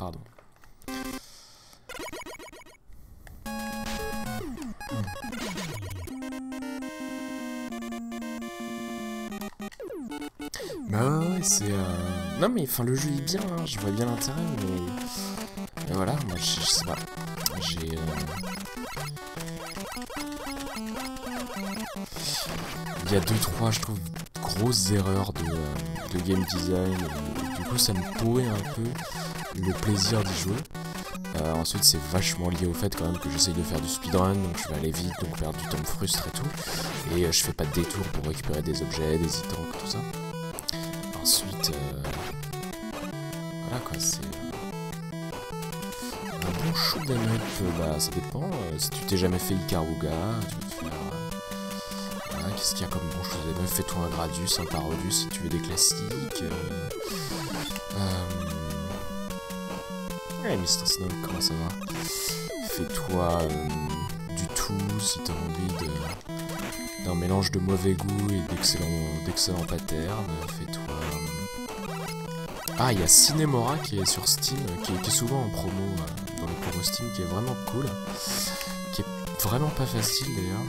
pardon. Bah ouais, c'est... Non mais enfin le jeu est bien, hein, je vois bien l'intérêt, mais voilà, moi je sais pas. J'ai... Il y a 2-3, je trouve, grosses erreurs de game design, et du coup ça me pourrit un peu le plaisir d'y jouer. Ensuite c'est vachement lié au fait quand même que j'essaye de faire du speedrun, donc je vais aller vite, donc perdre du temps me frustre et tout. Et je fais pas de détour pour récupérer des objets, des items, tout ça. Ensuite, voilà quoi, c'est... Un bon shoot 'em up, bah ça dépend. Si tu t'es jamais fait Ikaruga, tu peux faire... Voilà, qu'est-ce qu'il y a comme bon shoot 'em up? Fais-toi un Gradius, un Parodius si tu veux des classiques. Ouais, Mr. Snow, comment ça va? Fais-toi du tout si t'as envie d'un mélange de mauvais goût et d'excellents patterns. Fais-toi... Ah, il y a Cinemora qui est sur Steam, qui est souvent en promo, dans les promos Steam, qui est vraiment cool. Qui est vraiment pas facile d'ailleurs.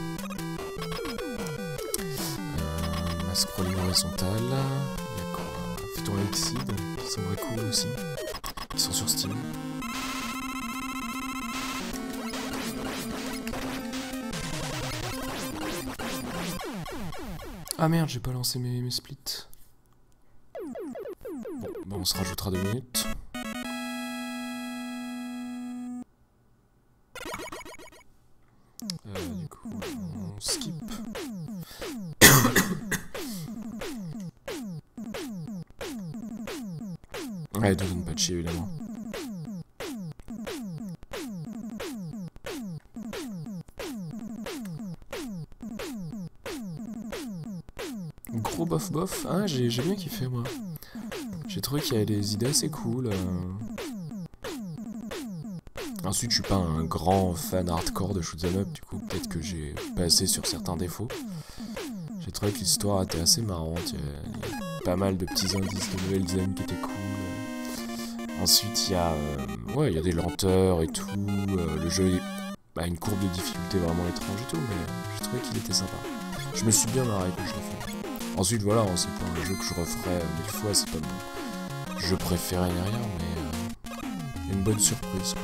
La scrolling horizontal. Il y a quoi? Fais-toi un Exceed, qui semblerait cool aussi. Qui sont sur Steam. Ah merde, j'ai pas lancé mes splits. Bon, on se rajoutera 2 minutes. Du coup, on skip. Ouais, Double Patch évidemment. Gros bof. Ah, j'ai bien kiffé moi. J'ai trouvé qu'il y avait des idées assez cool. Ensuite, je suis pas un grand fan hardcore de shoot'em up, du coup, peut-être que j'ai passé sur certains défauts. J'ai trouvé que l'histoire était assez marrante. Il y a pas mal de petits indices de nouvelles design qui étaient cool. Ensuite, il y a des lenteurs et tout. Le jeu a une courbe de difficulté vraiment étrange et tout, mais j'ai trouvé qu'il était sympa. Je me suis bien marré quand je l'ai fait. Ensuite, voilà, c'est pas un jeu que je referais 1000 fois, c'est pas bon. Je préférais rien, mais une bonne surprise, quoi.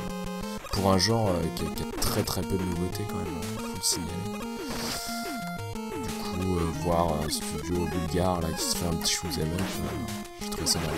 Pour un genre qui a très peu de nouveautés, quand même, faut le signaler. Du coup, voir un studio bulgare là, qui se fait un petit shoot'em up, j'ai trouvé ça marrant.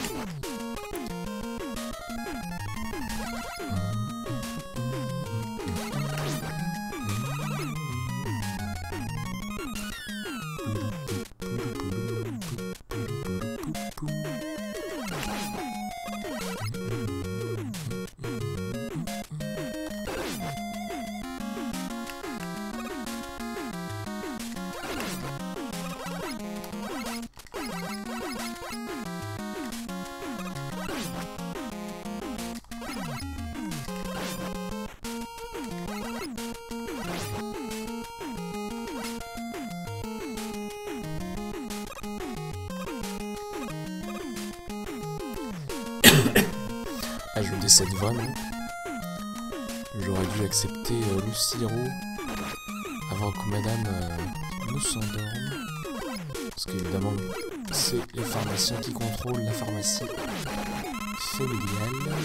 Ah, je décède vraiment. J'aurais dû accepter le sirop avant que madame ne s'endorme. Parce qu'évidemment, c'est les pharmaciens qui contrôlent la pharmacie familiale.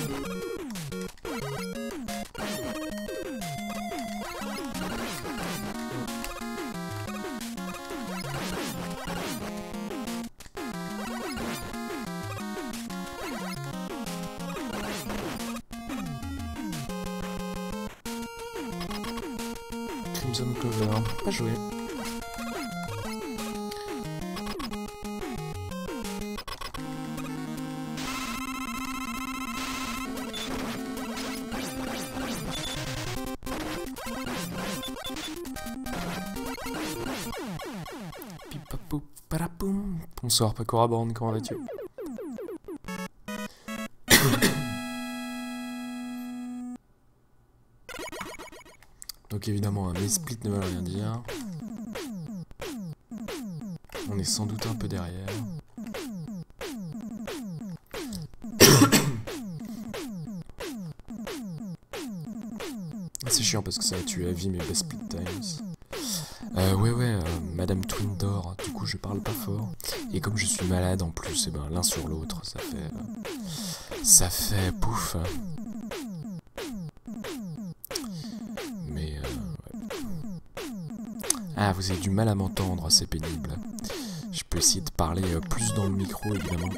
Crimson Clover, pas joué. Pipapou, parapoum. Bonsoir Pakora Band, comment vas-tu? Donc évidemment, mes splits ne veulent rien dire. On est sans doute un peu derrière. C'est chiant parce que ça a tué à vie mes best split times. Madame Twindor, du coup je parle pas fort. Et comme je suis malade en plus, et ben l'un sur l'autre, ça fait pouf. Mais ah, vous avez du mal à m'entendre, c'est pénible. Je peux essayer de parler plus dans le micro évidemment.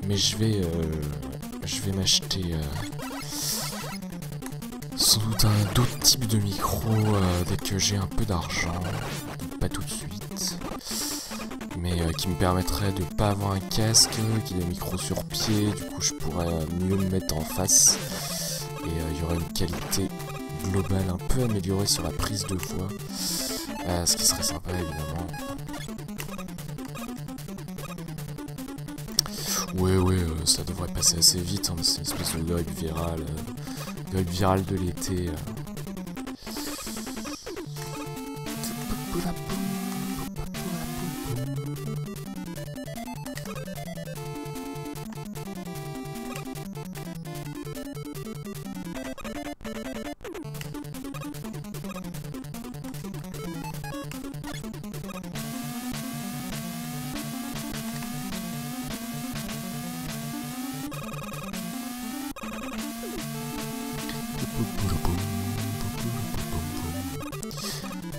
Mais je vais m'acheter sans doute d'autres types de micros dès que j'ai un peu d'argent, pas tout de suite, mais qui me permettrait de pas avoir un casque, qu'il y ait un micro sur pied, du coup je pourrais mieux me mettre en face, et il y aurait une qualité globale un peu améliorée sur la prise de voix, ce qui serait sympa évidemment. Ça devrait passer assez vite, hein, c'est une espèce de dog viral de l'été.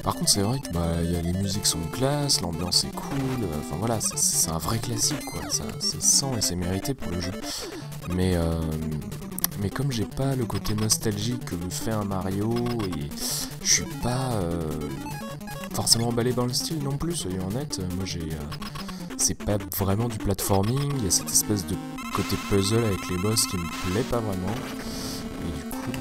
Par contre c'est vrai que les musiques sont classe, l'ambiance est cool, enfin voilà, c'est un vrai classique quoi, c'est sans et c'est mérité pour le jeu. Mais comme j'ai pas le côté nostalgique que me fait un Mario, et je suis pas forcément emballé dans le style non plus, soyons honnêtes, moi c'est pas vraiment du platforming, il y a cette espèce de côté puzzle avec les boss qui me plaît pas vraiment, et du coup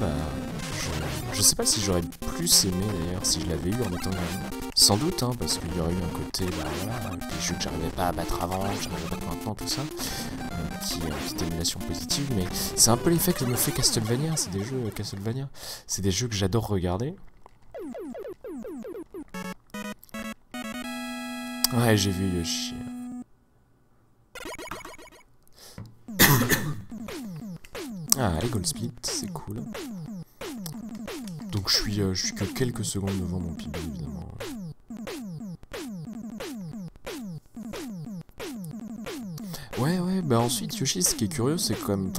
je sais pas si j'aurais plus aimé d'ailleurs si je l'avais eu en étant gamin. Sans doute, hein, parce qu'il y aurait eu un côté, des jeux que j'arrivais pas à battre avant, que j'arrivais pas à battre maintenant, tout ça, qui est une petite émulation positive, mais c'est un peu l'effet que me fait Castlevania, c'est des jeux Castlevania, c'est des jeux que j'adore regarder. Ouais, j'ai vu Yoshi. Ah, les Gold Split, c'est cool. Donc je suis que quelques secondes devant mon PB évidemment. Bah ensuite Yoshi, ce qui est curieux, c'est comme,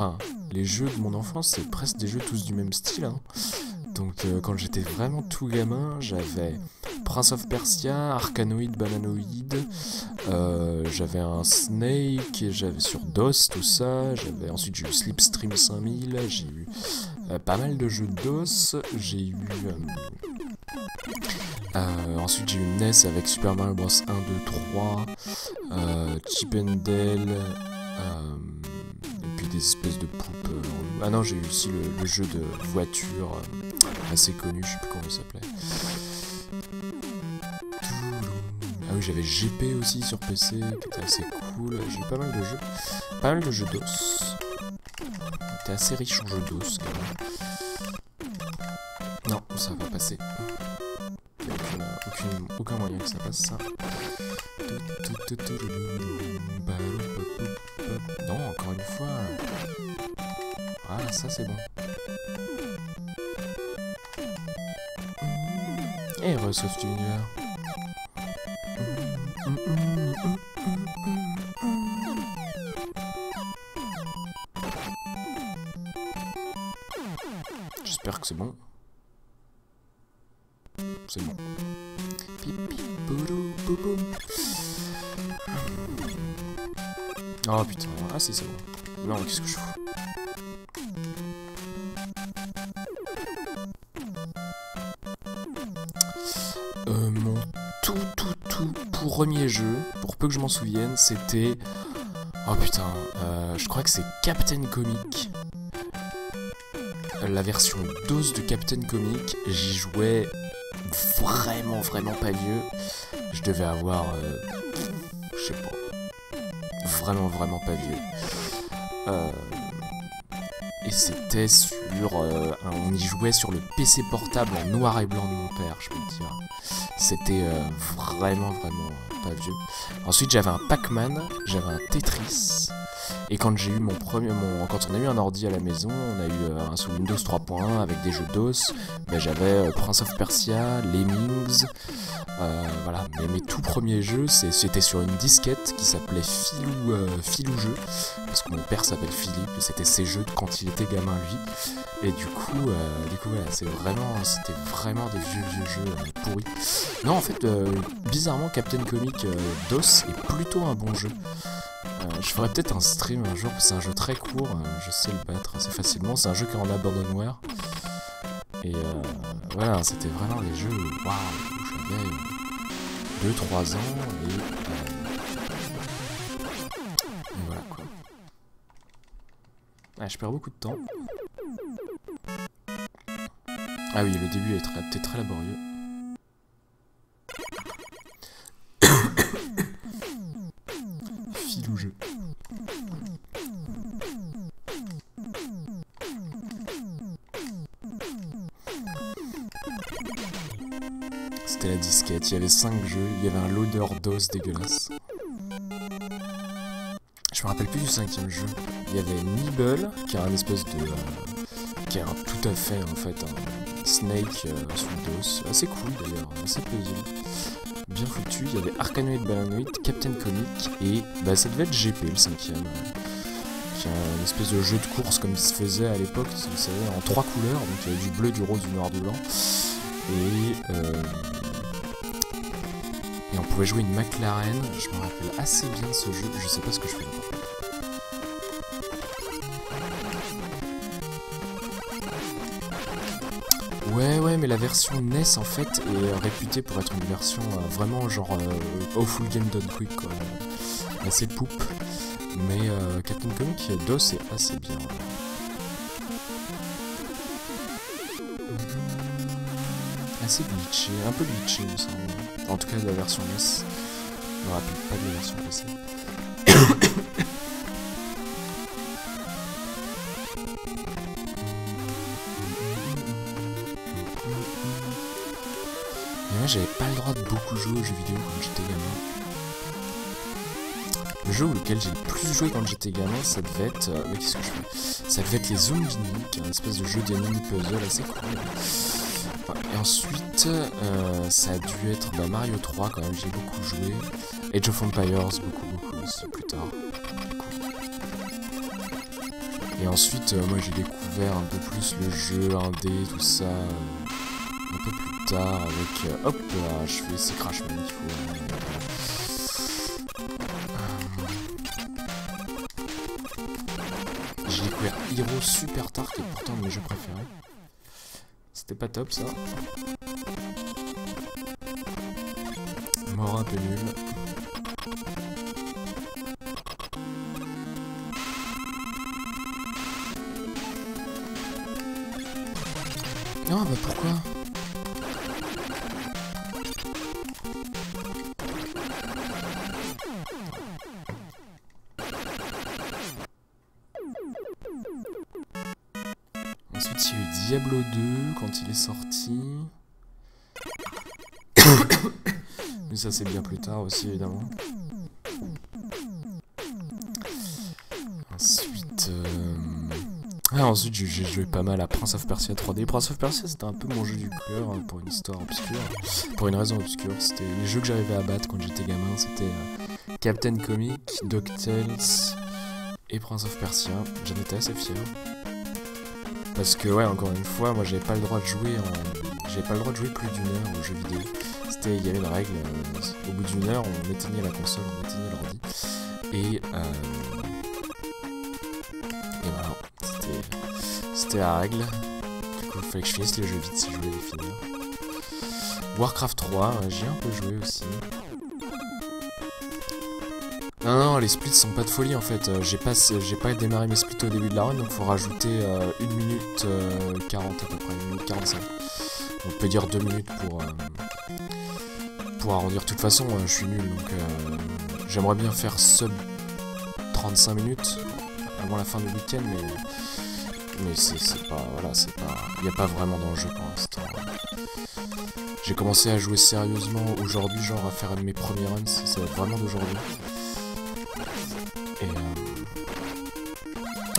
les jeux de mon enfance, c'est presque des jeux tous du même style, hein. Donc quand j'étais vraiment tout gamin, j'avais Prince of Persia, Arkanoid, Bananoid, j'avais un Snake, j'avais sur DOS tout ça, ensuite j'ai eu Slipstream 5000, j'ai eu pas mal de jeux de DOS, j'ai eu ensuite j'ai eu une NES avec Super Mario Bros 1, 2, 3, Chip and Dale, et puis des espèces de poupes. Ah non, j'ai eu aussi le jeu de voiture assez connu, je sais plus comment il s'appelait. Ah oui, j'avais GP aussi sur PC, qui était assez cool. J'ai eu pas mal de jeux DOS. J'étais assez riche en jeux DOS quand même. Non, ça va passer. Aucun moyen que ça passe ça. Non, encore une fois. Ah, ça c'est bon. Et Resoft Junior. J'espère que c'est bon. C'est bon. Oh putain, ah si c'est bon. Non, qu'est-ce que je fous? Mon tout premier jeu, pour peu que je m'en souvienne, c'était... Oh putain, je crois que c'est Captain Comic. La version DOS de Captain Comic, j'y jouais vraiment pas vieux. Je devais avoir... je sais pas. Vraiment pas vieux. Et c'était sur... on y jouait sur le PC portable en noir et blanc de mon père, je peux te dire. C'était vraiment pas vieux. Ensuite j'avais un Pac-Man, j'avais un Tetris. Et quand j'ai eu quand on a eu un ordi à la maison, on a eu un sous Windows 3.1 avec des jeux DOS, j'avais Prince of Persia, Lemmings, voilà. Mais mes tout premiers jeux, c'était sur une disquette qui s'appelait Filou Jeux, parce que mon père s'appelle Philippe, et c'était ses jeux quand il était gamin lui. Et du coup voilà, c'était vraiment des vieux jeux pourris. Non, en fait, bizarrement, Captain Comic DOS est plutôt un bon jeu. Je ferais peut-être un stream un jour, c'est un jeu très court, je sais le battre assez facilement, c'est un jeu qui est en abandonware. Et voilà, c'était vraiment des jeux où j'avais 2-3 ans et voilà quoi. Ah, je perds beaucoup de temps. Ah oui, le début est peut-être très laborieux. Filou jeu. C'était la disquette, il y avait 5 jeux, il y avait un loader DOS dégueulasse. Je me rappelle plus du 5e jeu. Il y avait Nibble, qui est un espèce de... qui est tout à fait en fait un Snake sous DOS. Assez cool d'ailleurs, assez paisible. Bien foutu. Il y avait Arkanoid Balanoid, Captain Comic et ça devait être GP le 5e. Qui est un espèce de jeu de course comme il se faisait à l'époque, vous savez, en 3 couleurs. Donc il y avait du bleu, du rose, du noir, du blanc. Et on pouvait jouer une McLaren. Je me rappelle assez bien de ce jeu. Je sais pas ce que je fais là. Ouais, mais la version NES en fait est réputée pour être une version vraiment genre au full game done quick quoi. Assez poupe. Mais Captain Comic DOS est assez bien. Assez glitché, un peu glitché il me semble. En tout cas de la version NES. Je me rappelle pas de la version PC. Moi j'avais pas le droit de beaucoup jouer aux jeux vidéo quand j'étais gamin. Le jeu auquel j'ai le plus joué quand j'étais gamin, ça devait être... mais qu'est-ce que je fais? Ça devait être les Zombini, qui est un espèce de jeu de mini-puzzle assez cool. Et ensuite, ça a dû être Mario 3 quand même, j'ai beaucoup joué. Age of Empires, beaucoup aussi plus tard. Et ensuite, moi j'ai découvert un peu plus le jeu indé, tout ça... un peu plus tard avec hop là, je fais c'est Crash Bandicoot. J'ai découvert Hero super tard, qui est pourtant un de mes jeux préférés. C'était pas top ça. Mort un peu nul. Non pourquoi? Ensuite, il y a eu Diablo 2 quand il est sorti. Mais ça, c'est bien plus tard aussi, évidemment. Ensuite, j'ai joué pas mal à Prince of Persia 3D. Prince of Persia, c'était un peu mon jeu du cœur pour une histoire obscure. Pour une raison obscure. C'était les jeux que j'arrivais à battre quand j'étais gamin. C'était Captain Comic, DuckTales et Prince of Persia. J'en étais assez fier. Parce que ouais, encore une fois, moi j'avais pas le droit de jouer plus d'une heure aux jeux vidéo. Il y avait une règle, au bout d'une heure on éteignait la console, on éteignait l'ordi. Et voilà, c'était la règle. Du coup il fallait que je finisse les jeux vite si je voulais les finir. Warcraft 3, j'y ai un peu joué aussi. Non, les splits sont pas de folie en fait. J'ai pas démarré mes splits au début de la run, donc faut rajouter 1 minute 40 à peu près, 1 minute 45. On peut dire 2 minutes pour arrondir. De toute façon, je suis nul, donc j'aimerais bien faire sub 35 minutes avant la fin du week-end, mais c'est pas, voilà, c'est pas, il n'y a pas vraiment d'enjeu pour l'instant. J'ai commencé à jouer sérieusement aujourd'hui, genre à faire un de mes premiers runs, ça va être vraiment d'aujourd'hui. Et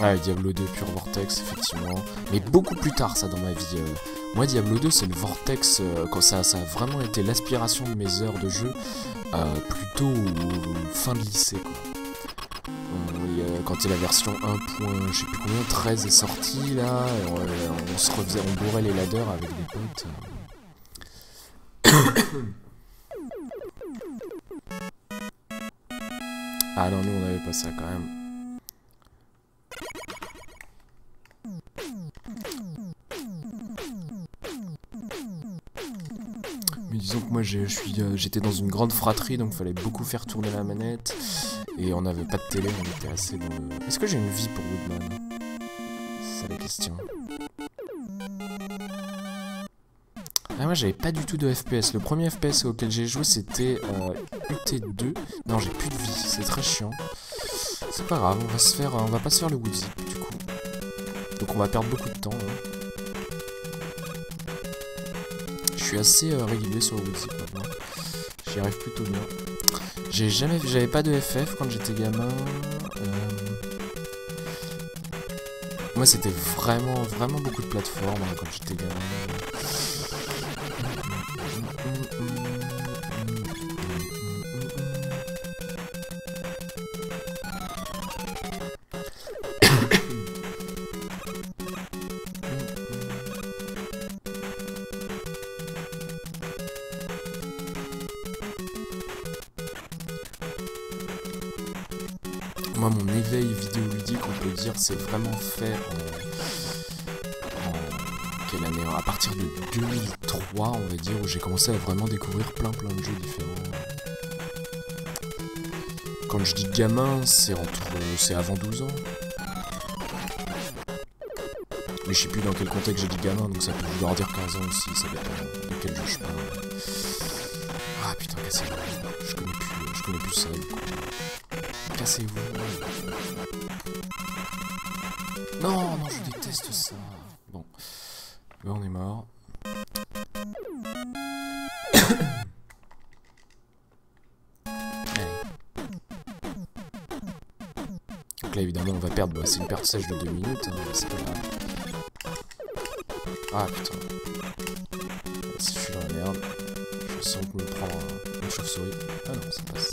ouais, Diablo 2 Pure Vortex, effectivement. Mais beaucoup plus tard, ça, dans ma vie. Moi, Diablo 2, c'est le Vortex, quand ça a vraiment été l'aspiration de mes heures de jeu, plutôt fin de lycée, quoi. Quand la version 1. Je sais plus combien, 13 est sortie, là, on se refaisait, on bourrait les ladders avec des potes. Ah non, nous on avait pas ça quand même. Mais disons que moi j'étais dans une grande fratrie, donc il fallait beaucoup faire tourner la manette. Et on n'avait pas de télé, on était assez dans le... Est-ce que j'ai une vie pour Woodman? C'est ça la question. Ah, moi j'avais pas du tout de FPS. Le premier FPS auquel j'ai joué c'était UT2. Non, j'ai plus de vie, c'est très chiant. C'est pas grave, on va pas se faire le Wood Zip du coup. Donc on va perdre beaucoup de temps. Hein. Je suis assez régulier sur le Wood Zip maintenant. J'y arrive plutôt bien. J'avais pas de FF quand j'étais gamin. Moi c'était vraiment beaucoup de plateformes hein, quand j'étais gamin. Moi, mon éveil vidéoludique, on peut dire, c'est vraiment fait en quelle année? À partir de 2003, on va dire, où j'ai commencé à vraiment découvrir plein de jeux différents. Quand je dis gamin, c'est avant 12 ans. Mais je sais plus dans quel contexte j'ai dit gamin, donc ça peut vouloir dire 15 ans aussi, ça dépend de quel jeu je parle. Ah putain, cassez-vous. Je connais plus ça, du coup. Cassez-vous. Non, je déteste ça. Bon. Là, on est mort. Allez. Donc là, évidemment, on va perdre. Bah, c'est une perte sèche de 2 minutes. Hein, c'est pas grave. Ah, putain. Si je suis dans la merde, je sens que me prend une chauve-souris. Ah non, ça passe.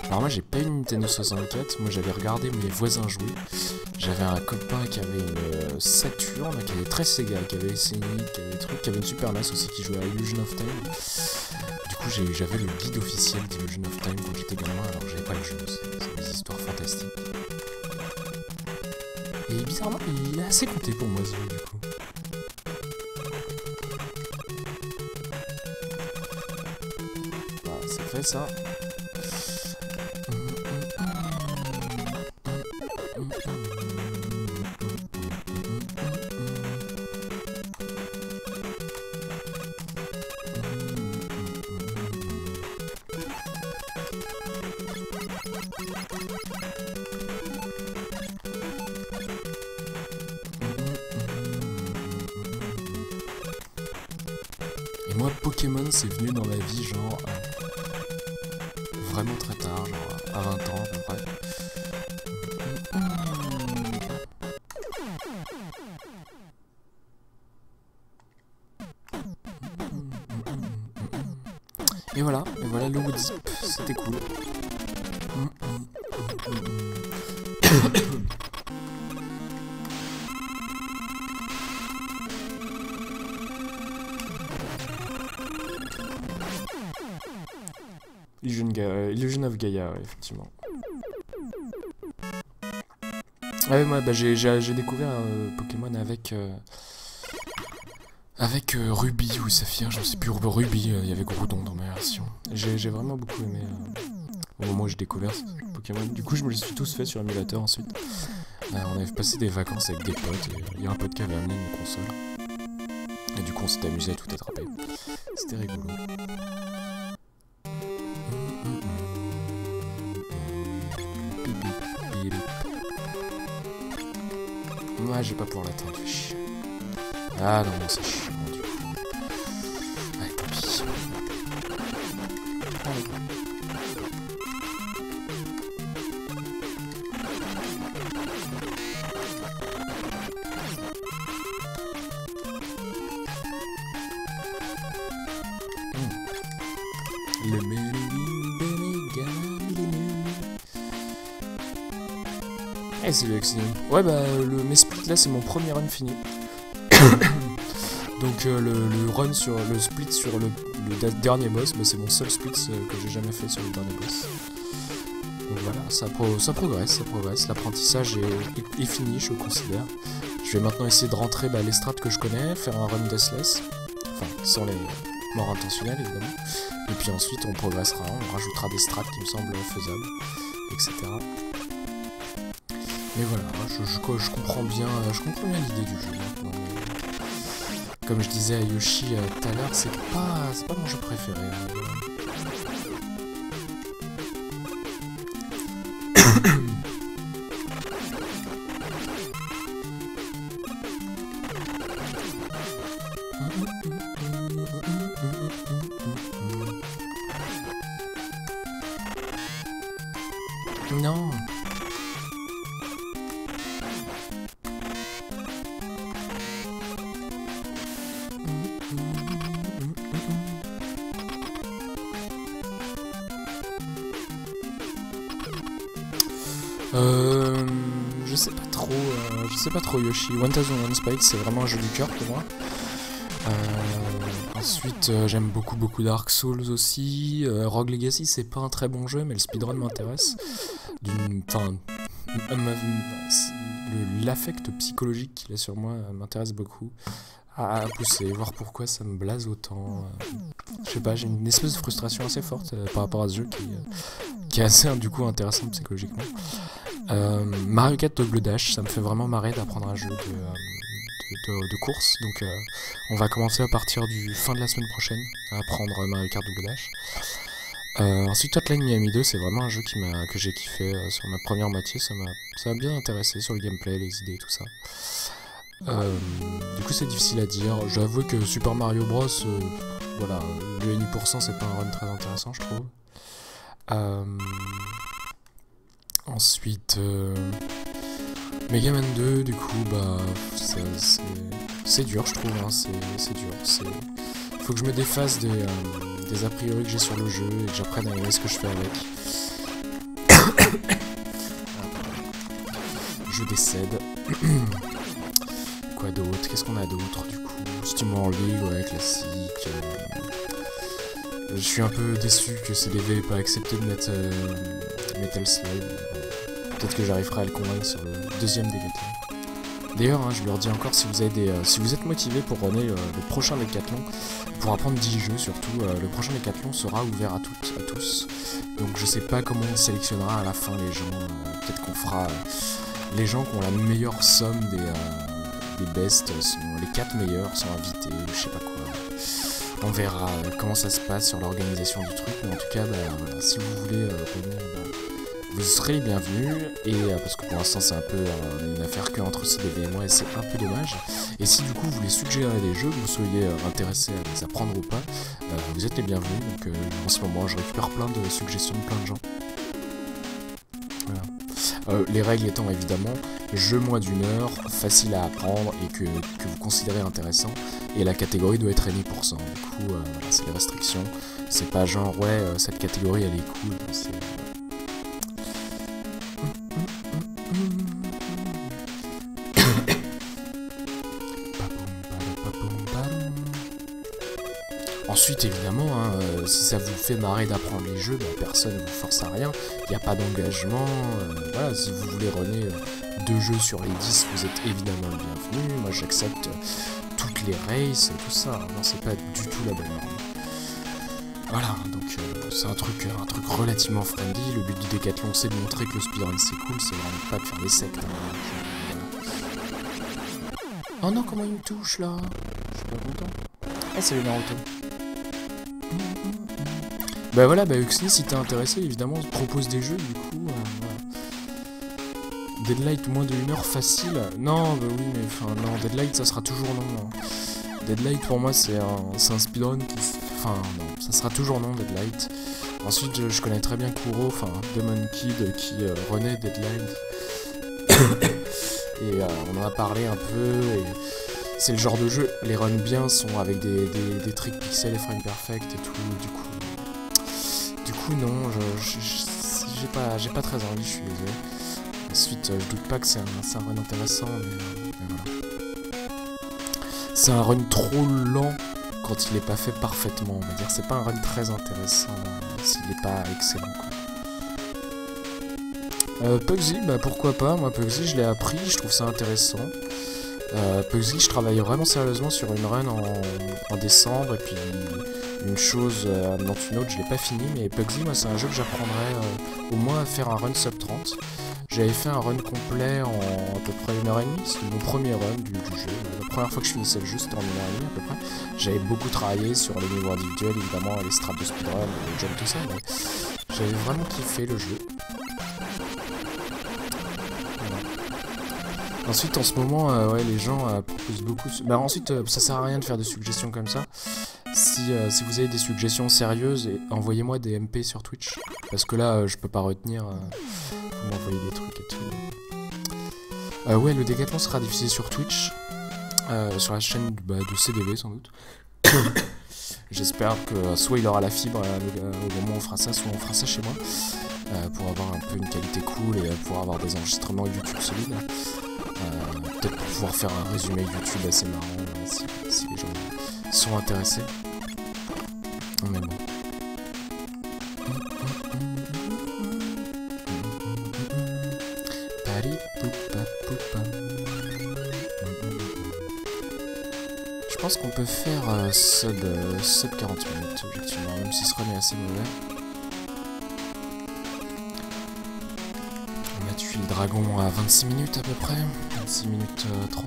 Alors moi j'ai pas une Nintendo 64, moi j'avais regardé mes voisins jouer. J'avais un copain qui avait une Saturn, qui avait 13 Sega, qui avait SNI, qui avait des trucs, qui avait une Super NES aussi qui jouait à Illusion of Time. Du coup j'avais le guide officiel d'Illusion of Time quand j'étais gamin, alors j'avais pas le jeu, c'est des histoires fantastiques. Et bizarrement il est assez compté pour moi ce jeu du coup. Voilà, c'est fait ça. Et moi, Pokémon, c'est venu dans ma vie, genre, vraiment très tard, genre, à 20 ans, à peu près. Et voilà le Wood Zip, c'était cool. Illusion of Gaia, ouais, effectivement. Ah ouais, moi, bah, j'ai découvert Pokémon avec Ruby ou Saphir, je sais plus, Ruby, il y avait Groudon dans ma version. J'ai vraiment beaucoup aimé au moment où j'ai découvert Pokémon. Du coup, je me les suis tous fait sur émulateur ensuite. On avait passé des vacances avec des potes et il y a un pote qui avait amené une console. Et du coup, on s'était amusé à tout attraper. C'était rigolo. Ouais, je vais pas pouvoir l'atteindre, fais chier. Ah non, non, c'est chiant du coup. Ouais, tant pis. Allez. Le eh, c'est le Exinium. Ouais, bah, mes splits là, c'est mon premier run fini. Donc, le run sur le split sur le dernier boss, bah, c'est mon seul split que j'ai jamais fait sur le dernier boss. Donc voilà, ça progresse. L'apprentissage est fini, je considère. Je vais maintenant essayer de rentrer les strats que je connais, faire un run deathless. Enfin, sans les morts intentionnelles, évidemment. Et puis ensuite, on progressera, on rajoutera des strats qui me semblent faisables, etc. Mais voilà, je comprends bien l'idée du jeu. Maintenant, mais comme je disais à Yoshi tout à l'heure, c'est pas mon jeu préféré. Non. Je sais pas trop Yoshi. 1001 Spikes, c'est vraiment un jeu du cœur pour moi. Ensuite, j'aime beaucoup Dark Souls aussi. Rogue Legacy, c'est pas un très bon jeu, mais le speedrun m'intéresse. L'affect psychologique qu'il a sur moi m'intéresse beaucoup. À pousser, voir pourquoi ça me blase autant. Je sais pas, j'ai une espèce de frustration assez forte par rapport à ce jeu qui est assez du coup intéressant psychologiquement. Mario Kart Double Dash, ça me fait vraiment marrer d'apprendre un jeu de course. Donc on va commencer à partir du fin de la semaine prochaine à apprendre Mario Kart Double Dash. Ensuite Hotline Miami 2, c'est vraiment un jeu que j'ai kiffé sur ma première moitié. Ça m'a bien intéressé sur le gameplay, les idées, tout ça. Du coup c'est difficile à dire. J'avoue que Super Mario Bros, voilà, le NU%, c'est pas un run très intéressant, je trouve. Ensuite Mega Man 2, du coup c'est dur, je trouve, hein, c'est dur. Faut que je me défasse des a priori que j'ai sur le jeu et que j'apprenne à aimer ce que je fais avec. Je décède. Quoi d'autre? Qu'est-ce qu'on a d'autre du coup? Steamworld League, ouais, classique. Je suis un peu déçu que CDV n'ait pas accepté de mettre Metal Slug. Peut-être que j'arriverai à le convaincre sur le deuxième décathlon. D'ailleurs, hein, je leur dis encore, si vous êtes motivé pour runner le prochain décathlon, pour apprendre 10 jeux surtout, le prochain décathlon sera ouvert à tous. Donc je sais pas comment on sélectionnera à la fin les gens. Peut-être qu'on fera les gens qui ont la meilleure somme des bests, les 4 meilleurs sont invités, je sais pas quoi. On verra comment ça se passe sur l'organisation du truc, mais en tout cas, voilà, si vous voulez revenir, vous serez les bienvenus, et parce que pour l'instant c'est un peu une affaire que entre CDV et moi, et c'est un peu dommage. Et si du coup vous voulez suggérer des jeux, que vous soyez intéressés à les apprendre ou pas, vous êtes les bienvenus. Donc en ce moment je récupère plein de suggestions de plein de gens. Voilà. Les règles étant évidemment jeu moins d'une heure, facile à apprendre et que vous considérez intéressant, et la catégorie doit être NI%. Du coup voilà, c'est les restrictions, c'est pas genre ouais cette catégorie elle est cool, c'est... Ensuite évidemment, hein, si ça vous fait marrer d'apprendre les jeux, personne ne vous force à rien, il n'y a pas d'engagement, voilà, si vous voulez runner 2 jeux sur les 10, vous êtes évidemment le bienvenu, moi j'accepte toutes les races, tout ça, non c'est pas du tout la bonne Voilà, donc c'est un truc relativement friendly. Le but du décathlon, c'est de montrer que le speedrun c'est cool, c'est vraiment pas de faire des sectes. Hein, voilà. Oh non, comment il me touche là? Je suis pas content. Ah, c'est le Naruto. Bah voilà, bah Huxley, si t'es intéressé, évidemment, propose des jeux, du coup, voilà. Deadlight, moins de 1 heure facile. Non, bah oui, mais enfin, non, Deadlight, ça sera toujours non. Deadlight, pour moi, c'est un speedrun qui... Enfin, non, ça sera toujours non, Deadlight. Ensuite, je connais très bien Kuro, enfin, Demon Kid, qui renaît Deadlight. Et on en a parlé un peu, et... C'est le genre de jeu, les runs bien sont avec des tricks pixels et frame perfect et tout, du coup non, j'ai pas très envie, je suis désolé. Ensuite, je doute pas que c'est un run intéressant, mais voilà. C'est un run trop lent quand il est pas fait parfaitement, on va dire. C'est pas un run très intéressant s'il est pas excellent, quoi. Pugsy, bah pourquoi pas, moi Pugsy je l'ai appris, je trouve ça intéressant. Pugsy, je travaille vraiment sérieusement sur une run en décembre, et puis une chose dans une autre, je l'ai pas fini, mais Pugsy, moi c'est un jeu que j'apprendrais au moins à faire un run sub 30. J'avais fait un run complet en à peu près 1h30, c'était mon premier run du jeu. La première fois que je finissais le jeu, c'était en 1h30 à peu près. J'avais beaucoup travaillé sur les niveaux individuels, évidemment, les straps de speedrun, les jumps, tout ça, mais j'avais vraiment kiffé le jeu. Ensuite, en ce moment, ouais, les gens proposent beaucoup de... Bah ensuite, ça sert à rien de faire des suggestions comme ça. Si vous avez des suggestions sérieuses, envoyez-moi des MP sur Twitch. Parce que là, je peux pas retenir. Vous m'envoyez des trucs et tout. Ouais, le décathlon sera diffusé sur Twitch. Sur la chaîne de CDV, sans doute. J'espère que soit il aura la fibre au moment où on fera ça, soit on fera ça chez moi. Pour avoir un peu une qualité cool et pour avoir des enregistrements YouTube solides. Peut-être pour pouvoir faire un résumé YouTube assez marrant si les gens sont intéressés. Mais bon. Je pense qu'on peut faire sub 40 minutes objectivement, même si ce run est assez mauvais. On a tué le dragon à 26 minutes à peu près, 26 minutes 30.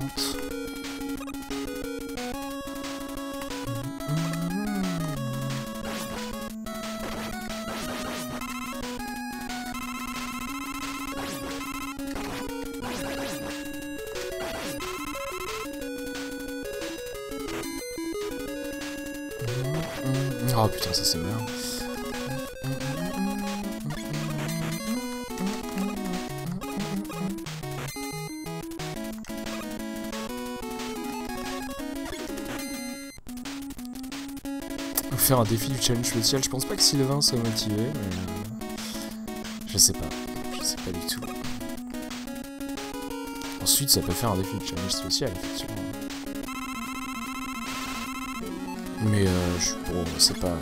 Oh putain, ça c'est bien. Faire un défi du challenge spécial, je pense pas que Sylvain soit motivé, mais je sais pas du tout. Ensuite, ça peut faire un défi du challenge spécial, effectivement. Mais c'est pas...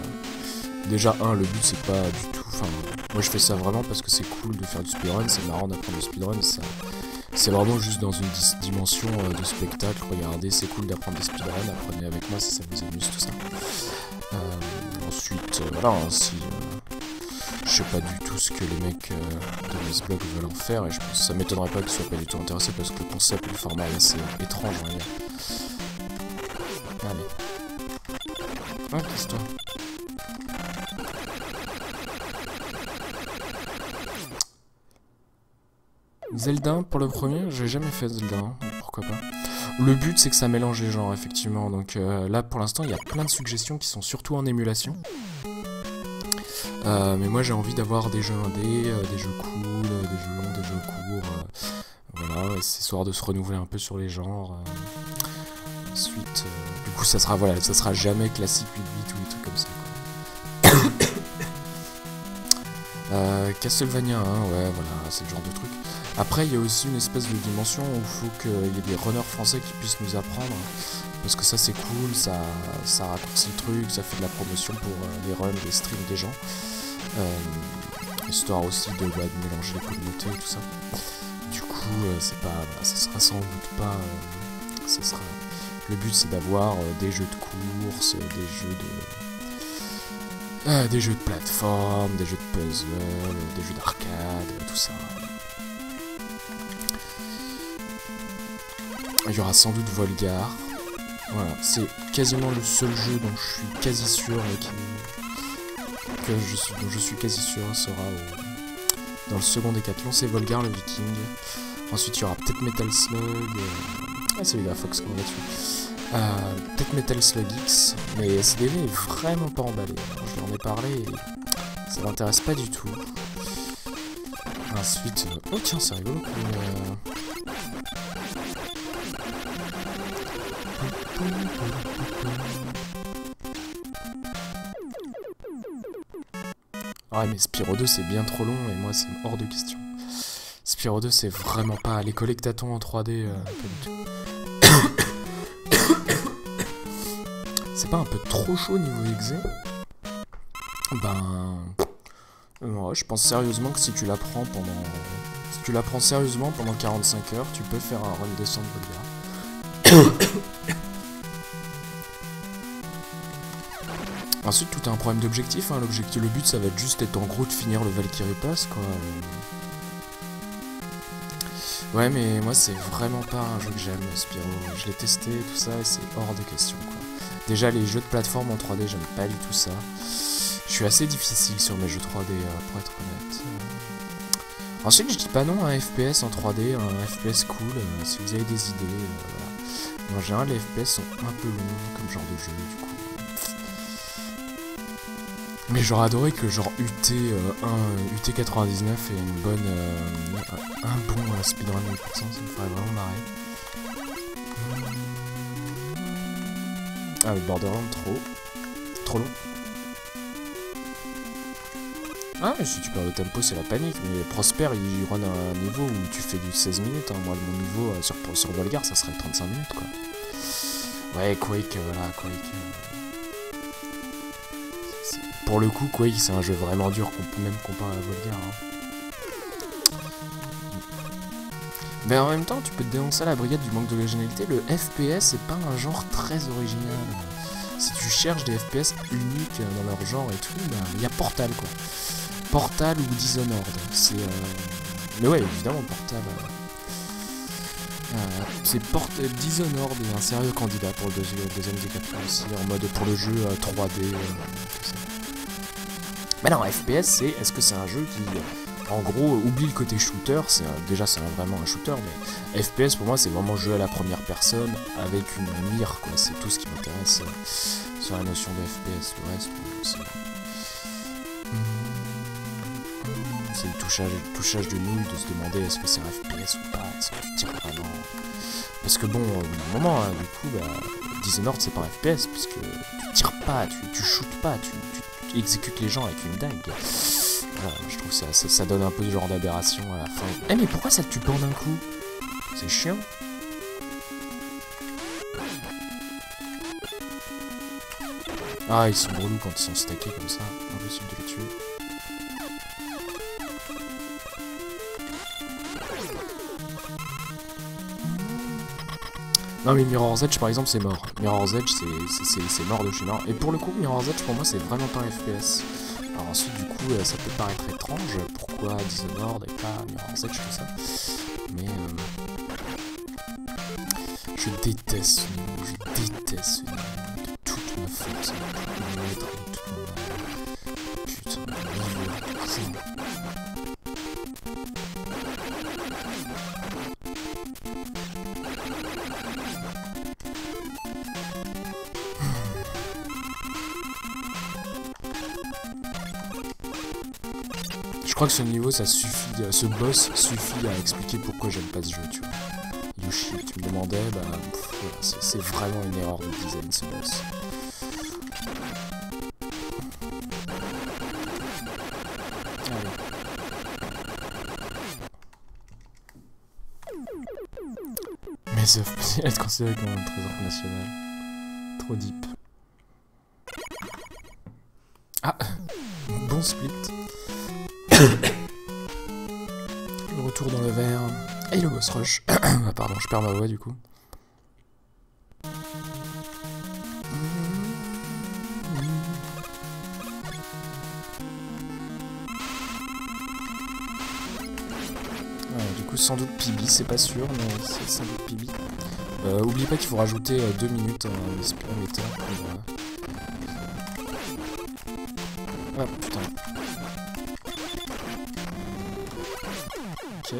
Déjà, le but c'est pas du tout... Enfin, moi je fais ça vraiment parce que c'est cool de faire du speedrun, c'est marrant d'apprendre le speedrun, c'est vraiment juste dans une dimension de spectacle. Regardez, c'est cool d'apprendre des speedruns, apprenez avec moi si ça vous amuse, tout ça. Ensuite, voilà, hein, si... je sais pas du tout ce que les mecs de Nesblog veulent en faire, et je pense que ça m'étonnerait pas qu'ils soient pas du tout intéressés parce que le concept, le format est assez étrange, on va dire. Allez. Ah, qu'est-ce toi? Zelda pour le premier, j'ai jamais fait Zelda, hein, pourquoi pas. Le but c'est que ça mélange les genres effectivement, donc là pour l'instant il y a plein de suggestions qui sont surtout en émulation. Mais moi j'ai envie d'avoir des jeux indés, des jeux cool, des jeux longs, des jeux courts, voilà, et c'est histoire de se renouveler un peu sur les genres. Ensuite, du coup ça sera jamais classique 8-bit ou des trucs comme ça, quoi. Castlevania 1, ouais voilà, c'est le genre de truc. Après, il y a aussi une espèce de dimension où il faut qu'il y ait des runners français qui puissent nous apprendre. Parce que ça, c'est cool, ça raccourcit le truc, ça fait de la promotion pour les runs, les streams des gens. Histoire aussi de mélanger les communautés et tout ça. Du coup, ça sera sans doute pas... Le but, c'est d'avoir des jeux de course, des jeux Des jeux de plateforme, des jeux de puzzle, des jeux d'arcade, tout ça. Il y aura sans doute Volgar. Voilà, c'est quasiment le seul jeu dont je suis quasi sûr dont je suis quasi sûr sera dans le second décathlon, c'est Volgar le Viking. Ensuite il y aura peut-être Metal Slug. C'est lui la Fox qu'on va dessus. Peut-être Metal Slug X, mais SDV est vraiment pas emballé. Je lui en ai parlé et ça l'intéresse pas du tout. Ensuite, oh tiens, c'est rigolo. Ouais, mais Spyro 2 c'est bien trop long et moi c'est hors de question. Spyro 2 c'est vraiment pas. Les collectatons en 3D, pas du tout. C'est pas un peu trop chaud niveau exe? Ben... ouais, je pense sérieusement que si tu l'apprends sérieusement pendant 45 heures, tu peux faire un run descend de Volgar. Ensuite, tout est un problème d'objectif, hein. Le but, ça va être juste en gros de finir le Valkyrie Pass, quoi. Ouais, mais moi, c'est vraiment pas un jeu que j'aime, Spyro. Je l'ai testé, tout ça, et c'est hors de question, quoi. Déjà, les jeux de plateforme en 3D, j'aime pas du tout ça. Je suis assez difficile sur mes jeux 3D, pour être honnête. Ensuite, je dis pas non à un FPS en 3D, un FPS cool, si vous avez des idées, voilà. Mais en général, les FPS sont un peu longs comme genre de jeu, du coup. Mais j'aurais adoré que genre UT99 ait une bonne, un bon speedrun 1000%, ça me ferait vraiment marrer. Ah, le Borderlands, trop long. Ah, mais si tu perds le tempo, c'est la panique. Mais Prosper, il run à un niveau où tu fais du 16 minutes. Hein. Moi, mon niveau sur Volgar, ça serait 35 minutes, quoi. Ouais, Quake, voilà, Quake. Pour le coup, Quake, c'est un jeu vraiment dur, qu'on peut même comparer à Volgar. Hein. Mais en même temps, tu peux te dénoncer à la brigade du manque d'originalité. Le FPS, c'est pas un genre très original. Si tu cherches des FPS uniques dans leur genre et tout, ben, il y a Portal, quoi. Portal ou Dishonored. C'est. Mais ouais, évidemment, Portal. C'est Dishonored est un sérieux candidat pour le deuxième décathlon aussi, en mode pour le jeu 3D. Tout ça. Mais non, FPS, est-ce que c'est un jeu qui, en gros, oublie le côté shooter. Déjà, c'est vraiment un shooter, mais FPS pour moi, c'est vraiment jouer à la première personne avec une mire, quoi. C'est tout ce qui m'intéresse sur la notion de FPS. Le reste, c'est le touchage de nouilles, de se demander est-ce que c'est un FPS ou pas, est-ce que tu tires vraiment. Parce que bon, au bout d'un moment, hein, du coup, Dishonored c'est pas un FPS, puisque tu tires pas, tu shootes pas, tu exécutes les gens avec une dague. Voilà, je trouve que ça donne un peu ce genre d'aberration à la fin. Eh mais pourquoi ça te tue pas d'un coup? C'est chiant. Ah, ils sont relous quand ils sont stackés comme ça, impossible de les tuer. Non mais Mirror's Edge par exemple c'est mort. Mirror's Edge c'est mort de chez mort. Et pour le coup Mirror's Edge pour moi c'est vraiment pas un FPS. Alors ensuite du coup ça peut paraître étrange. Pourquoi Dishonored et pas Mirror's Edge tout ça. Mais je déteste ce niveau. Je déteste ce niveau de toute ma force. De toute mon être, de toute mon... Putain de niveau. Je crois que ce niveau, ça suffit, ce boss suffit à expliquer pourquoi j'aime pas ce jeu, tu vois. Yoshi, tu me demandais, voilà, c'est vraiment une erreur de design, ce boss. Allez. Mais ça peut être considéré comme un trésor national. Trop deep. Ah, bon split. Le retour dans le verre. Et le boss rush. Ah pardon, je perds ma voix du coup. coup sans doute Pibi, c'est pas sûr, mais c'est sans doute Pibi. Oubliez pas qu'il faut rajouter 2 minutes en mettant. Voilà. Ah putain. Ok.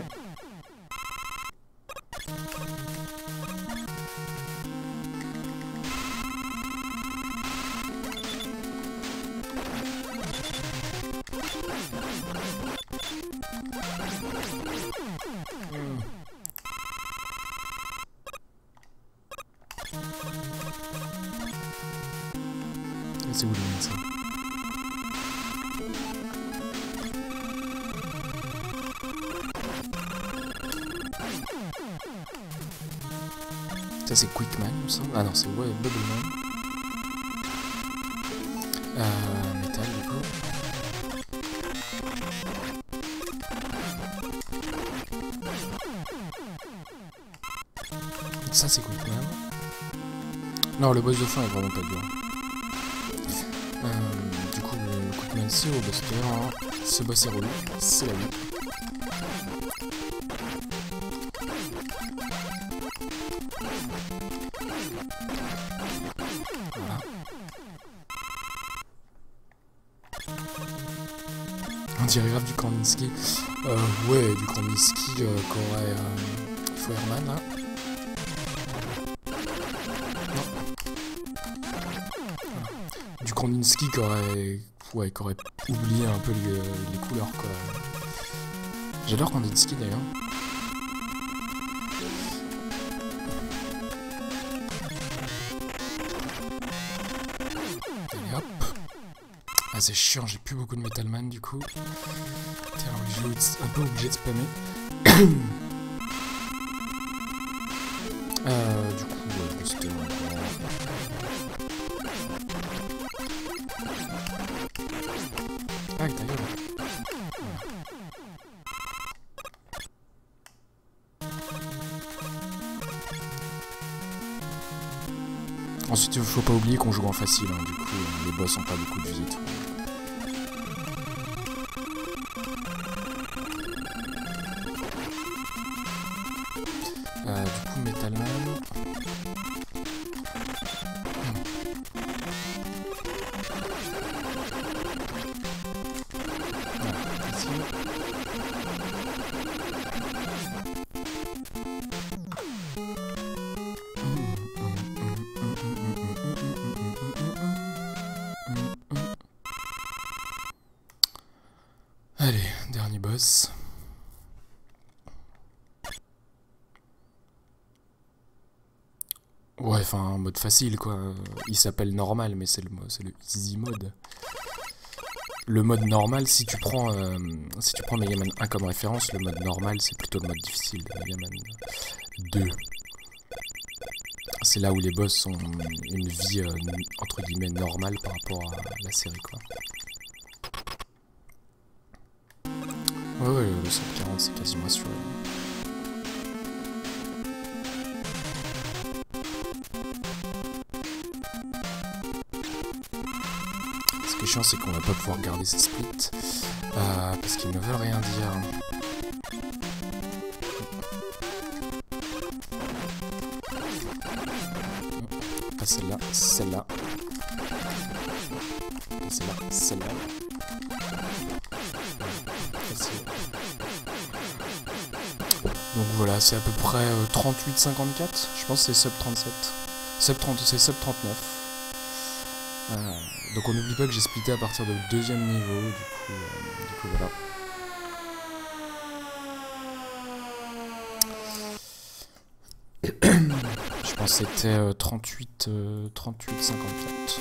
C'est où le ça? Ça c'est Quickman il me semble. Ah non c'est ouais Bubbleman. Métal du coup. Ça c'est Quickman. Non le boss de fin est vraiment pas dur. Du coup le Quickman c'est au Buster. Hein. Ce boss est relou. C'est la vie. Voilà. On dirait grave du Kandinsky. Ouais, du Kandinsky qu'aurait Feuerman là. Du Kandinsky qu'aurait oublié un peu les couleurs quoi. J'adore Kandinsky d'ailleurs. Allez hop. Ah c'est chiant, j'ai plus beaucoup de Metal Man du coup. Tiens, j'ai un peu obligé de spammer. Du coup, Buster. Ah, ta gueule. Ensuite, il faut pas oublier qu'on joue en facile, hein, du coup, les boss ont pas beaucoup de vie et tout. Du coup, Metal Man. Allez, dernier boss. Ouais, enfin, mode facile quoi. Il s'appelle normal, mais c'est le easy mode. Le mode normal, si tu prends Mega Man 1 comme référence, le mode normal c'est plutôt le mode difficile de Mega Man 2. C'est là où les boss ont une vie entre guillemets normale par rapport à la série quoi. Ouais, le 140 c'est quasiment assuré. Ce qui est chiant c'est qu'on va pas pouvoir garder ces splits parce qu'ils ne veulent rien dire. Pas celle-là, celle-là. Celle-là, celle-là. Donc voilà, c'est à peu près 38-54. Je pense que c'est sub 37. C'est sub 39. Donc on n'oublie pas que j'ai splitté à partir du deuxième niveau. Du coup voilà. Je pense que c'était 38-54.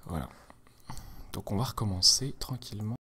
Voilà. Donc on va recommencer tranquillement.